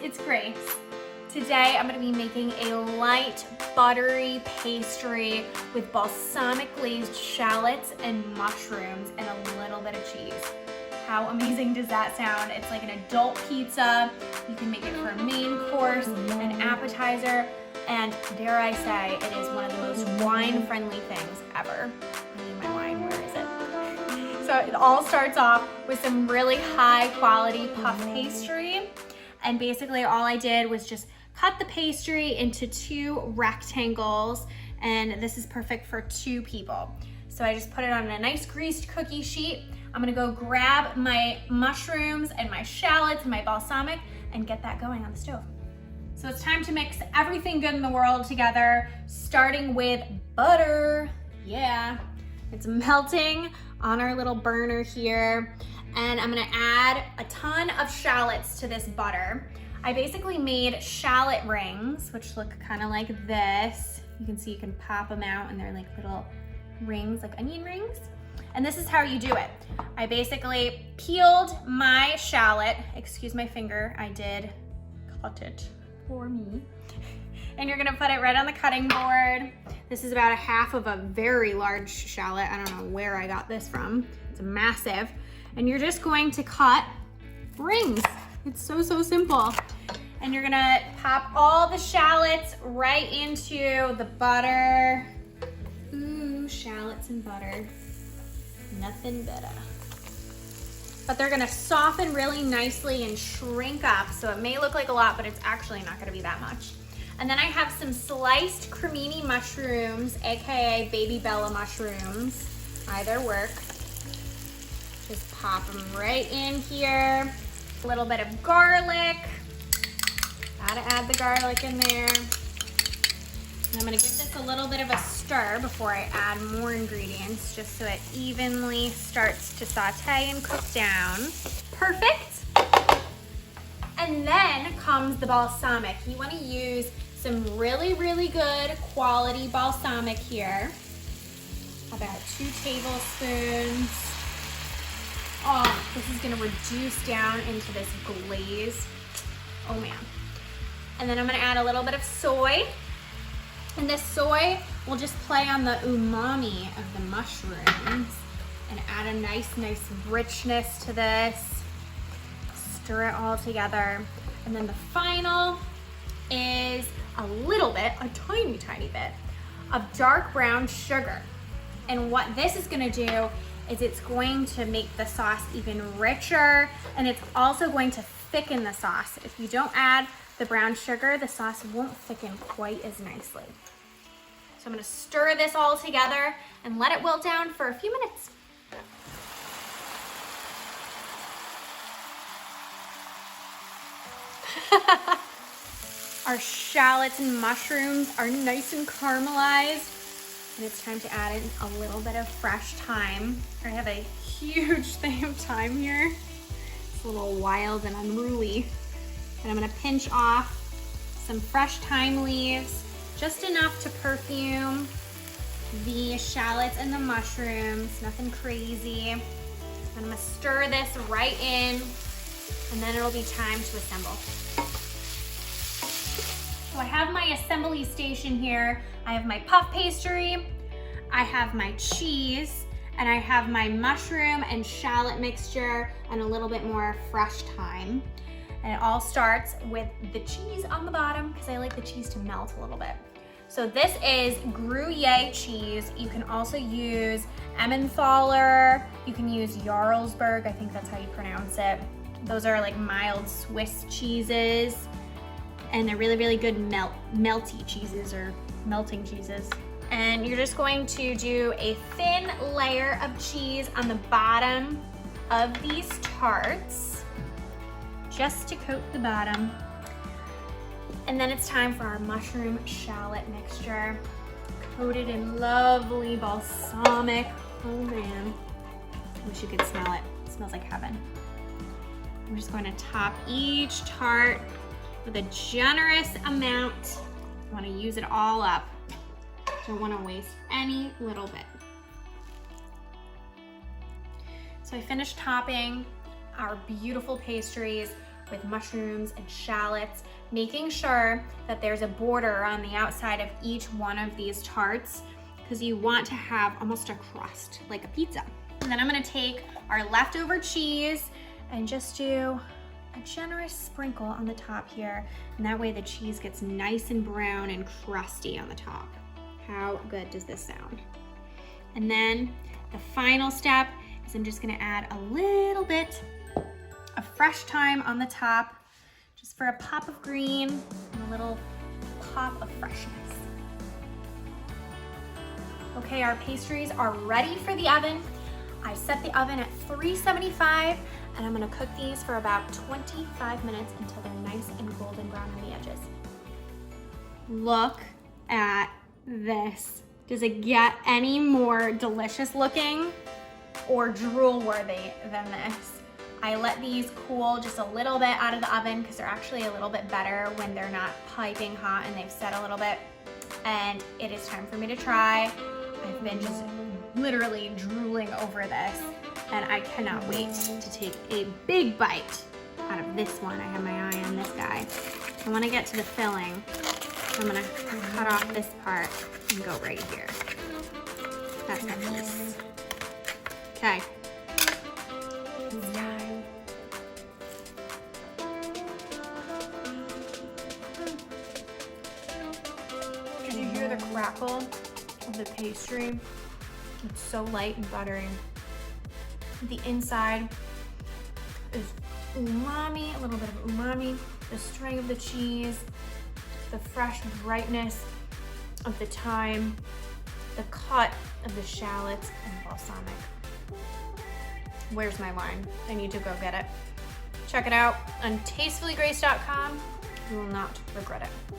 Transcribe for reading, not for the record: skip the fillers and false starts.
it's Grace. Today I'm gonna be making a light, buttery pastry with balsamic glazed shallots and mushrooms and a little bit of cheese. How amazing does that sound? It's like an adult pizza. You can make it for a main course, an appetizer, and dare I say, it is one of the most wine-friendly things ever. I need my wine, where is it? So it all starts off with some really high quality puff pastry. And basically all I did was just cut the pastry into 2 rectangles, and this is perfect for 2 people. So I just put it on a nice greased cookie sheet. I'm gonna go grab my mushrooms and my shallots and my balsamic and get that going on the stove. So it's time to mix everything good in the world together, starting with butter. Yeah, it's melting on our little burner here. And I'm gonna add a ton of shallots to this butter. I basically made shallot rings, which look kind of like this. You can see you can pop them out and they're like little rings, like onion rings. And this is how you do it. I basically peeled my shallot, excuse my finger, I did cut it for me. And you're gonna put it right on the cutting board. This is about a half of a very large shallot. I don't know where I got this from. It's massive. And you're just going to cut rings. It's so simple. And you're gonna pop all the shallots right into the butter. Ooh, shallots and butter. Nothing better. But they're gonna soften really nicely and shrink up. So it may look like a lot, but it's actually not gonna be that much. And then I have some sliced cremini mushrooms, AKA baby Bella mushrooms. Either work. Just pop them right in here. A little bit of garlic. Gotta add the garlic in there. And I'm gonna give this a little bit of a stir before I add more ingredients, just so it evenly starts to saute and cook down. Perfect. And then comes the balsamic. You wanna use some really good quality balsamic here. About 2 tablespoons. Oh, this is gonna reduce down into this glaze. Oh man. And then I'm gonna add a little bit of soy. And this soy will just play on the umami of the mushrooms and add a nice richness to this. Stir it all together. And then the final is a little bit, a tiny bit of dark brown sugar. And what this is gonna do is it's going to make the sauce even richer, and it's also going to thicken the sauce. If you don't add the brown sugar, the sauce won't thicken quite as nicely. So I'm gonna stir this all together and let it wilt down for a few minutes. Our shallots and mushrooms are nice and caramelized. And it's time to add in a little bit of fresh thyme. I have a huge thing of thyme here. It's a little wild and unruly. And I'm gonna pinch off some fresh thyme leaves, just enough to perfume the shallots and the mushrooms, nothing crazy. And I'm gonna stir this right in, and then it'll be time to assemble. So I have my assembly station here. I have my puff pastry, I have my cheese, and I have my mushroom and shallot mixture and a little bit more fresh thyme. And it all starts with the cheese on the bottom because I like the cheese to melt a little bit. So this is gruyere cheese. You can also use Emmentaler. You can use Jarlsberg, I think that's how you pronounce it. Those are like mild Swiss cheeses. And they're really good melty cheeses or melting cheeses. And you're just going to do a thin layer of cheese on the bottom of these tarts, just to coat the bottom. And then it's time for our mushroom shallot mixture, coated in lovely balsamic. Oh man, wish you could smell it. It smells like heaven. I'm just going to top each tart with a generous amount. I want to use it all up. Don't want to waste any little bit. So I finished topping our beautiful pastries with mushrooms and shallots, making sure that there's a border on the outside of each one of these tarts because you want to have almost a crust, like a pizza. And then I'm gonna take our leftover cheese and just do a generous sprinkle on the top here. And that way the cheese gets nice and brown and crusty on the top. How good does this sound? And then the final step is I'm just gonna add a little bit of fresh thyme on the top, just for a pop of green and a little pop of freshness. Okay, our pastries are ready for the oven. I set the oven at 375 and I'm gonna cook these for about 25 minutes until they're nice and golden brown on the edges. Look at this. Does it get any more delicious looking or drool worthy than this? I let these cool just a little bit out of the oven because they're actually a little bit better when they're not piping hot and they've set a little bit. And it is time for me to try. I've been just literally drooling over this and I cannot wait to take a big bite out of this one. I have my eye on this guy. I want to get to the filling. I'm gonna cut off this part and go right here. That's my piece. Okay. Can you hear the crackle of the pastry? It's so light and buttery. The inside is umami, a little bit of umami, the string of the cheese, the fresh brightness of the thyme, the cut of the shallots and balsamic. Where's my wine? I need to go get it. Check it out on tastefullygrace.com. You will not regret it.